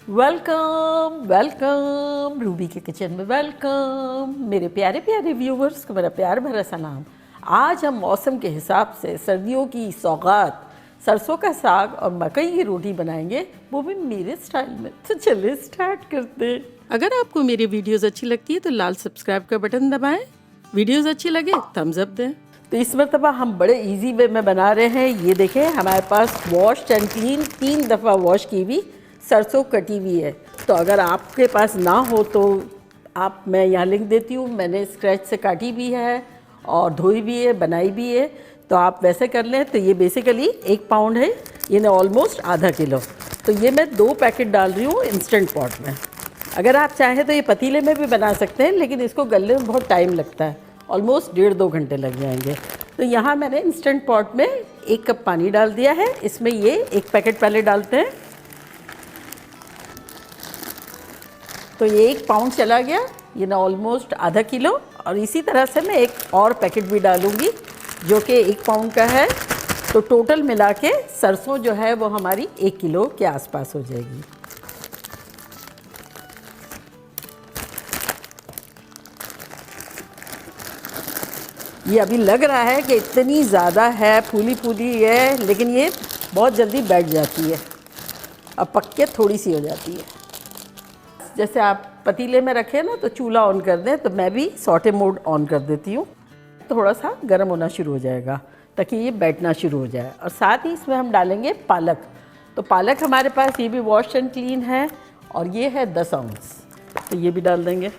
Welcome welcome Ruby के kitchen में welcome. मेरे प्यारे प्यारे व्यूवर्स को मेरा प्यार भरा सलाम। आज हम मौसम के हिसाब से सर्दियों की सौगात सरसों का साग और मकई की रोटी बनाएंगे, वो भी मेरे स्टाइल में। तो चलिए स्टार्ट करते हैं। अगर आपको मेरी वीडियोस अच्छी लगती है तो लाल सब्सक्राइब का बटन दबाएं, वीडियोस अच्छी लगे थम्स अप दें। तो इस मरतबा हम बड़े इजी वे में बना रहे हैं। ये देखें, हमारे पास वॉश एंड क्लीन 3 दफ़ा वॉश की हुई सरसों कटी हुई है। तो अगर आपके पास ना हो तो मैं यहाँ लिंक देती हूँ, मैंने स्क्रैच से काटी भी है और धोई भी है, बनाई भी है। तो आप वैसे कर लें। तो ये बेसिकली 1 पाउंड है, ये ना ऑलमोस्ट आधा किलो। तो ये मैं 2 पैकेट डाल रही हूँ इंस्टेंट पॉट में। अगर आप चाहें तो ये पतीले में भी बना सकते हैं, लेकिन इसको गलने में बहुत टाइम लगता है, ऑलमोस्ट 1.5-2 घंटे लग जाएंगे। तो यहाँ मैंने इंस्टेंट पॉट में 1 कप पानी डाल दिया है। इसमें ये 1 पैकेट पहले डालते हैं। तो ये 1 पाउंड चला गया, ये ना ऑलमोस्ट आधा किलो। और इसी तरह से मैं 1 और पैकेट भी डालूँगी जो कि 1 पाउंड का है। तो टोटल मिला के सरसों जो है वो हमारी 1 किलो के आसपास हो जाएगी। ये अभी लग रहा है कि इतनी ज़्यादा है, फूली फूली है, लेकिन ये बहुत जल्दी बैठ जाती है और पक के थोड़ी सी हो जाती है। जैसे आप पतीले में रखें ना तो चूल्हा ऑन कर दें, तो मैं भी सॉटे मोड ऑन कर देती हूँ। थोड़ा सा गर्म होना शुरू हो जाएगा ताकि ये बैठना शुरू हो जाए। और साथ ही इसमें हम डालेंगे पालक। तो पालक हमारे पास ये भी वॉश एंड क्लीन है और ये है 10 आउंस, तो ये भी डाल देंगे।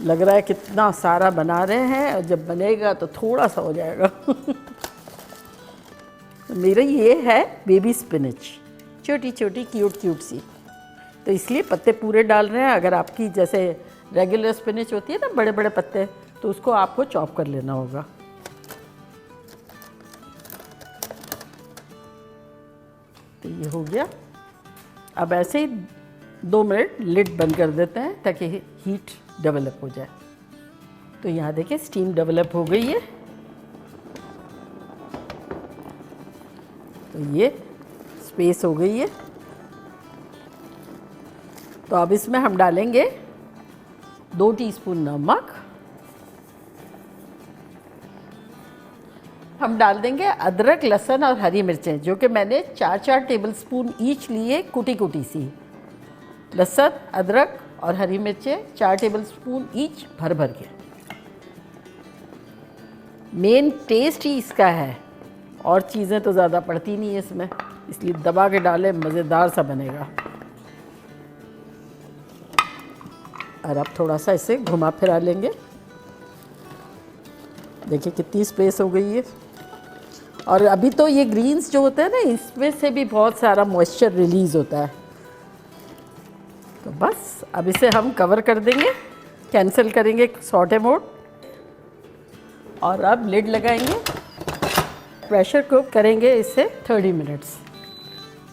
लग रहा है कितना सारा बना रहे हैं, और जब बनेगा तो थोड़ा सा हो जाएगा। मेरा ये है बेबी स्पिनच, छोटी छोटी क्यूट क्यूट सी। तो इसलिए पत्ते पूरे डाल रहे हैं। अगर आपकी जैसे रेगुलर स्पिनच होती है ना, बड़े बड़े पत्ते, तो उसको आपको चॉप कर लेना होगा। तो ये हो गया। अब ऐसे ही 2 मिनट लिड बंद कर देते हैं ताकि हीट डेवलप हो जाए। तो यहाँ देखिए स्टीम डेवलप हो गई है। तो ये स्पेस हो गई है। तो अब इसमें हम डालेंगे 2 टीस्पून नमक। हम डाल देंगे अदरक, लहसुन और हरी मिर्चें, जो कि मैंने 4-4 टेबलस्पून ईच लिए, कुटी कुटी सी। लहसुन, अदरक और हरी मिर्चें 4 टेबलस्पून ईच भर भर के। मेन टेस्ट ही इसका है, और चीज़ें तो ज़्यादा पड़ती नहीं है इसमें, इसलिए दबा के डालें, मज़ेदार सा बनेगा। और अब थोड़ा सा इसे घुमा फिरा लेंगे। देखिए कितनी स्पेस हो गई है। और अभी तो ये ग्रीन्स जो होते हैं ना, इसमें से भी बहुत सारा मॉइस्चर रिलीज़ होता है। तो बस अब इसे हम कवर कर देंगे, कैंसिल करेंगे सॉटे मोड, और अब लिड लगाएंगे। प्रेशर कुक करेंगे इससे 30 मिनट्स।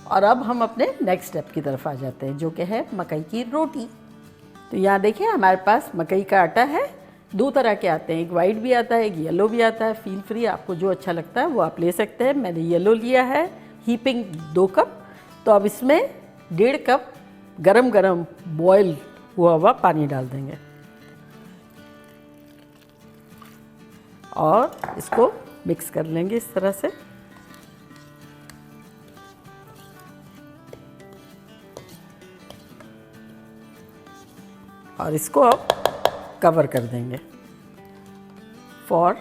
और अब हम अपने नेक्स्ट स्टेप की तरफ आ जाते हैं, जो कि है मकई की रोटी। तो यहाँ देखिए हमारे पास मकई का आटा है। 2 तरह के आते हैं, एक वाइट भी आता है, एक येलो भी आता है। फील फ्री, आपको जो अच्छा लगता है वो आप ले सकते हैं। मैंने येलो लिया है। Heaping 2 cup. तो अब इसमें 1.5 कप गरम गरम बॉयल हुआ हुआ पानी डाल देंगे और इसको मिक्स कर लेंगे इस तरह से। और इसको अब कवर कर देंगे फॉर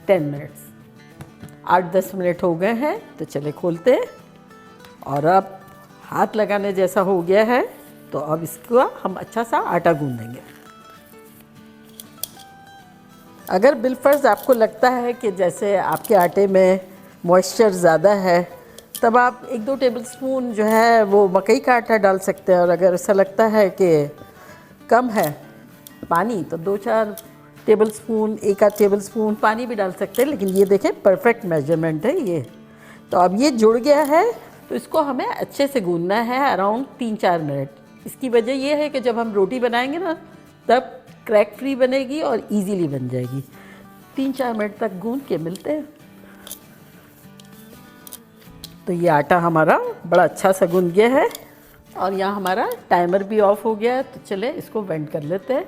10 मिनट्स। 8-10 मिनट हो गए हैं, तो चले खोलते हैं। और अब हाथ लगाने जैसा हो गया है, तो अब इसको हम अच्छा सा आटा गूंदेंगे। अगर बिलफर्ज आपको लगता है कि जैसे आपके आटे में मॉइस्चर ज़्यादा है, तब आप 1-2 टेबलस्पून जो है वो मकई का आटा डाल सकते हैं। और अगर ऐसा लगता है कि कम है पानी, तो 2-4 टेबलस्पून, 1-8 टेबलस्पून पानी भी डाल सकते हैं। लेकिन ये देखें परफेक्ट मेजरमेंट है ये। तो अब ये जुड़ गया है, तो इसको हमें अच्छे से गूंदना है अराउंड 3-4 मिनट। इसकी वजह यह है कि जब हम रोटी बनाएंगे ना, तब क्रैक फ्री बनेगी और इजीली बन जाएगी। 3-4 मिनट तक गूंद के मिलते हैं। तो ये आटा हमारा बड़ा अच्छा सा गूंद गया है और यहाँ हमारा टाइमर भी ऑफ हो गया है। तो चले इसको वेंट कर लेते हैं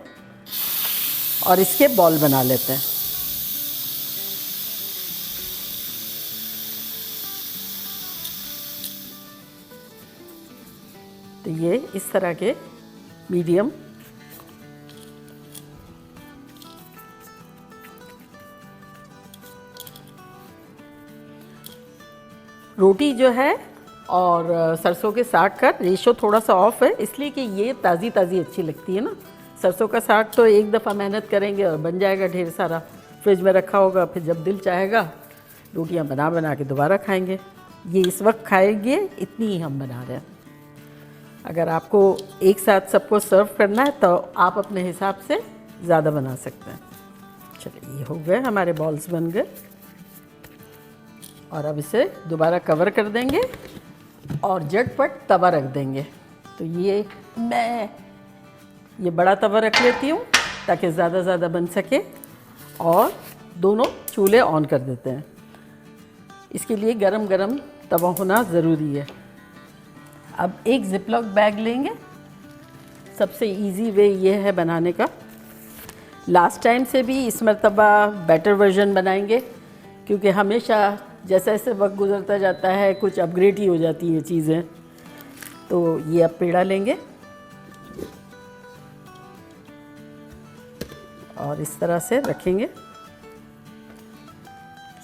और इसके बॉल बना लेते हैं। तो ये इस तरह के मीडियम रोटी जो है और सरसों के साग का रेशो थोड़ा सा ऑफ है, इसलिए कि ये ताज़ी ताज़ी अच्छी लगती है ना। सरसों का साग तो एक दफ़ा मेहनत करेंगे और बन जाएगा ढेर सारा, फ्रिज में रखा होगा, फिर जब दिल चाहेगा रोटियां बना बना के दोबारा खाएंगे। ये इस वक्त खाएंगे, इतनी ही हम बना रहे हैं। अगर आपको एक साथ सबको सर्व करना है तो आप अपने हिसाब से ज़्यादा बना सकते हैं। चलिए ये हो गए, हमारे बॉल्स बन गए और अब इसे दोबारा कवर कर देंगे और झटपट तवा रख देंगे। तो ये मैं ये बड़ा तवा रख लेती हूँ ताकि ज़्यादा बन सके और दोनों चूल्हे ऑन कर देते हैं। इसके लिए गरम गरम तवा होना ज़रूरी है। अब एक ज़िपलॉक बैग लेंगे, सबसे इजी वे ये है बनाने का। लास्ट टाइम से भी इस मरतबा बेटर वर्जन बनाएंगे क्योंकि हमेशा जैसे जैसे वक्त गुजरता जाता है कुछ अपग्रेड ही हो जाती हैं चीज़ें। तो ये अब पेड़ा लेंगे और इस तरह से रखेंगे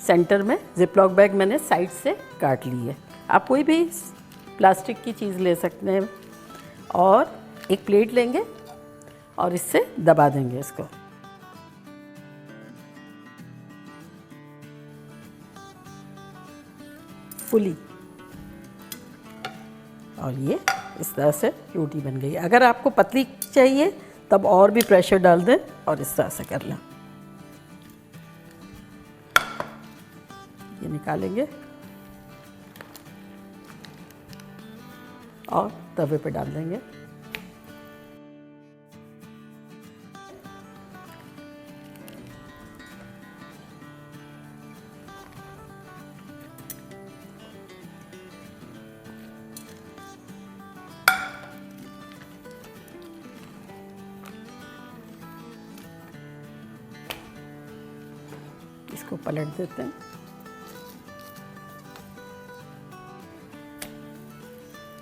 सेंटर में। ज़िपलॉक बैग मैंने साइड से काट ली है, आप कोई भी प्लास्टिक की चीज़ ले सकते हैं। और एक प्लेट लेंगे और इससे दबा देंगे इसको। फुली और ये इस तरह से रोटी बन गई। अगर आपको पतली चाहिए तब और भी प्रेशर डाल दें और इस तरह से कर लें। ये निकालेंगे और तवे पे डाल देंगे। इसको पलट देते हैं।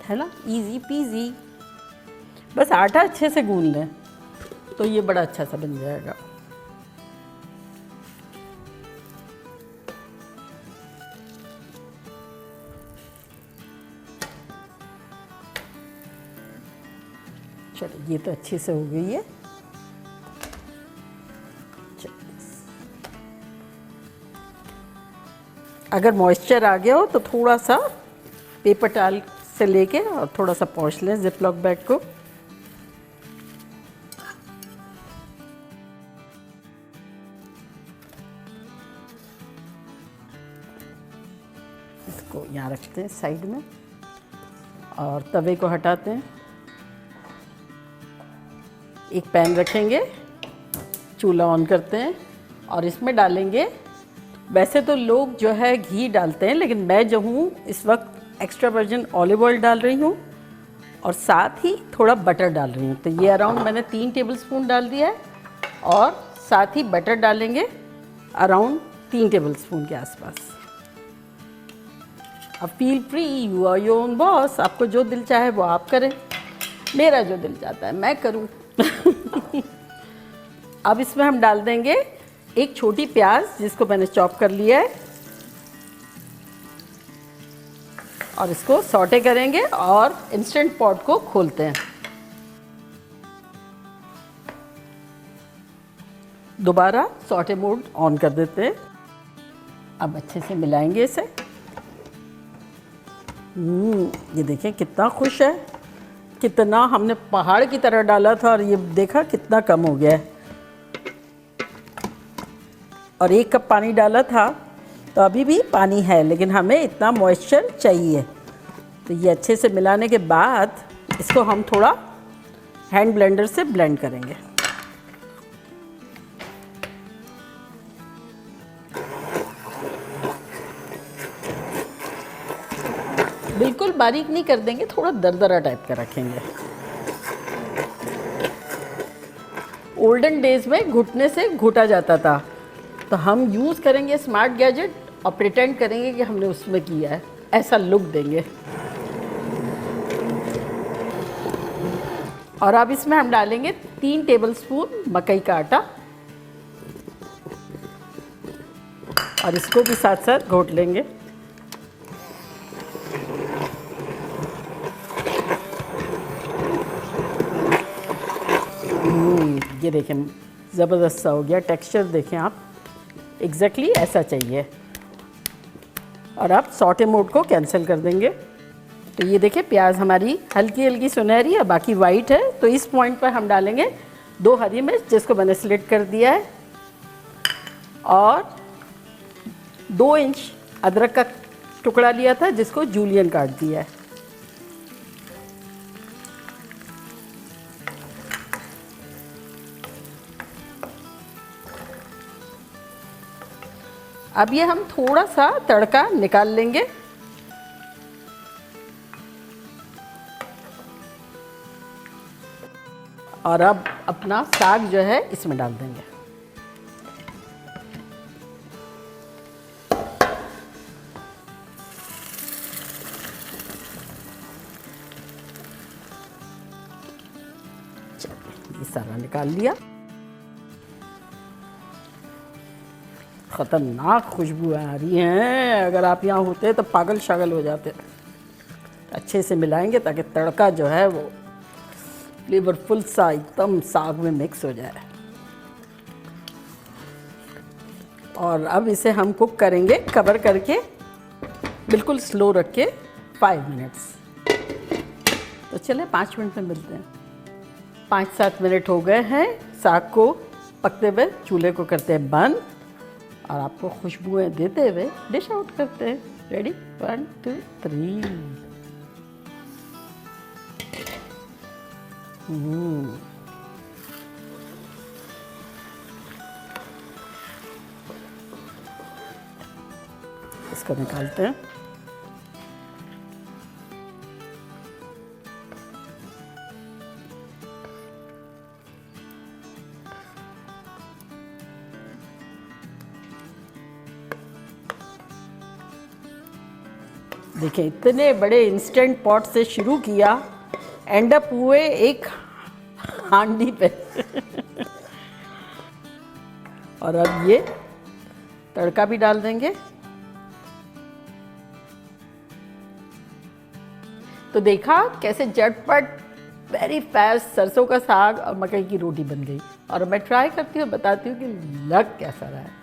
है ना, इजी पीजी। बस आटा अच्छे से गूंद लें तो ये बड़ा अच्छा सा बन जाएगा। चलो ये तो अच्छे से हो गई है। अगर मॉइस्चर आ गया हो तो थोड़ा सा पेपर टॉवल से लेके और थोड़ा सा पोंछ लें ज़िपलॉक बैग को। इसको यहाँ रखते हैं साइड में और तवे को हटाते हैं। एक पैन रखेंगे, चूल्हा ऑन करते हैं और इसमें डालेंगे। वैसे तो लोग जो है घी डालते हैं, लेकिन मैं जो हूँ इस वक्त एक्स्ट्रा वर्जिन ऑलिव ऑयल डाल रही हूँ और साथ ही थोड़ा बटर डाल रही हूँ। तो ये अराउंड मैंने 3 टेबलस्पून डाल दिया है और साथ ही बटर डालेंगे अराउंड 3 टेबलस्पून के आसपास। अब feel free, you are your own boss. आपको जो दिल चाहे वो आप करें, मेरा जो दिल चाहता है मैं करूँ। अब इसमें हम डाल देंगे एक छोटी प्याज जिसको मैंने चॉप कर लिया है और इसको सॉटे करेंगे और इंस्टेंट पॉट को खोलते हैं। दोबारा सॉटे मोड ऑन कर देते हैं। अब अच्छे से मिलाएंगे इसे। ये देखें कितना खुश है, कितना हमने पहाड़ की तरह डाला था और ये देखा कितना कम हो गया है। और 1 कप पानी डाला था तो अभी भी पानी है, लेकिन हमें इतना मॉइस्चर चाहिए। तो ये अच्छे से मिलाने के बाद इसको हम थोड़ा हैंड ब्लेंडर से ब्लेंड करेंगे। बिल्कुल बारीक नहीं कर देंगे, थोड़ा दरदरा टाइप का रखेंगे। ओल्डन डेज में घुटने से घुटा जाता था, तो हम यूज़ करेंगे स्मार्ट गैजेट और प्रिटेंड करेंगे कि हमने उसमें किया है, ऐसा लुक देंगे। और अब इसमें हम डालेंगे 3 टेबलस्पून मकई का आटा और इसको भी साथ साथ घोट लेंगे। ये देखें ज़बरदस्त सा हो गया, टेक्सचर देखें आप, एग्जैक्टली ऐसा चाहिए। और आप सॉटे मोड को कैंसिल कर देंगे। तो ये देखिए प्याज हमारी हल्की हल्की सुनहरी है, बाकी वाइट है। तो इस पॉइंट पर हम डालेंगे 2 हरी मिर्च जिसको मैंने स्लिट कर दिया है, और 2 इंच अदरक का टुकड़ा लिया था जिसको जूलियन काट दिया है। अब ये हम थोड़ा सा तड़का निकाल लेंगे। और अब अपना साग जो है इसमें डाल देंगे। चलिए ये सारा निकाल लिया। ख़तरनाक खुशबू आ रही है, अगर आप यहाँ होते तो पागल शागल हो जाते। अच्छे से मिलाएंगे ताकि तड़का जो है वो फ्लेवरफुल सा एकदम साग में मिक्स हो जाए। और अब इसे हम कुक करेंगे कवर करके, बिल्कुल स्लो रख के 5 मिनट्स। तो चले 5 मिनट में मिलते हैं। 5-7 मिनट हो गए हैं साग को पकते हुए। चूल्हे को करते हैं बंद और आपको खुशबुएं देते हुए डिश आउट करते हैं। रेडी 1 2 3। इसको निकालते हैं। देखिए इतने बड़े इंस्टेंट पॉट से शुरू किया, एंड अप हुए एक हांडी पे। और अब ये तड़का भी डाल देंगे। तो देखा कैसे झटपट वेरी फास्ट सरसों का साग और मकई की रोटी बन गई। और मैं ट्राई करती हूँ, बताती हूँ कि लग कैसा रहा है।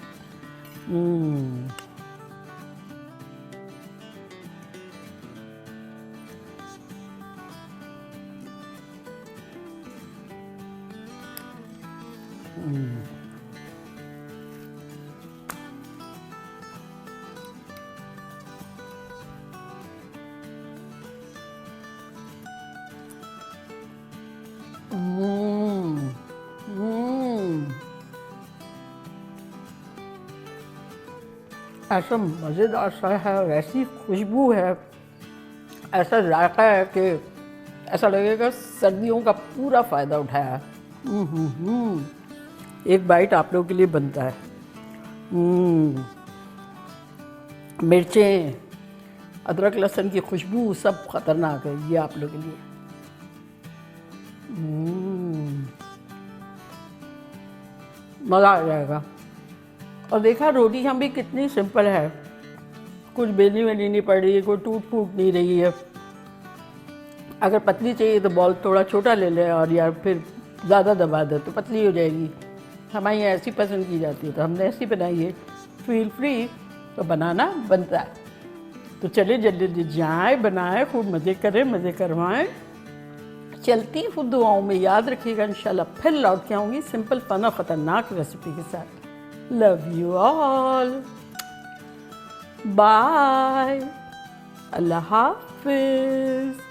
ऐसा मज़ेदार सा है और ऐसी खुशबू है, ऐसा जायका है कि ऐसा लगेगा सर्दियों का पूरा फ़ायदा उठाया है। एक बाइट आप लोगों के लिए बनता है। मिर्चें, अदरक लहसुन की खुशबू सब खतरनाक है, ये आप लोगों के लिए। मज़ा आ जाएगा। और देखा रोटी हम भी कितनी सिंपल है, कुछ बेलनी वेलनी नहीं पड़ रही है, कोई टूट फूट नहीं रही है। अगर पतली चाहिए तो बॉल थोड़ा छोटा ले ले, और या फिर ज़्यादा दबा दे तो पतली हो जाएगी। हमारी ऐसी पसंद की जाती है तो हमने ऐसी बनाई है। फील फ्री, तो बनाना बनता है। तो चलिए जल्दी जल्दी जाए, बनाए, खूब मज़े करें, मज़े करवाएं। चलती हूँ दुआओं में, याद रखिएगा। इंशाल्लाह फिर लौट के आऊँगी सिंपल फन और ख़तरनाक रेसिपी के साथ। Love you all. Bye. Allah Hafiz.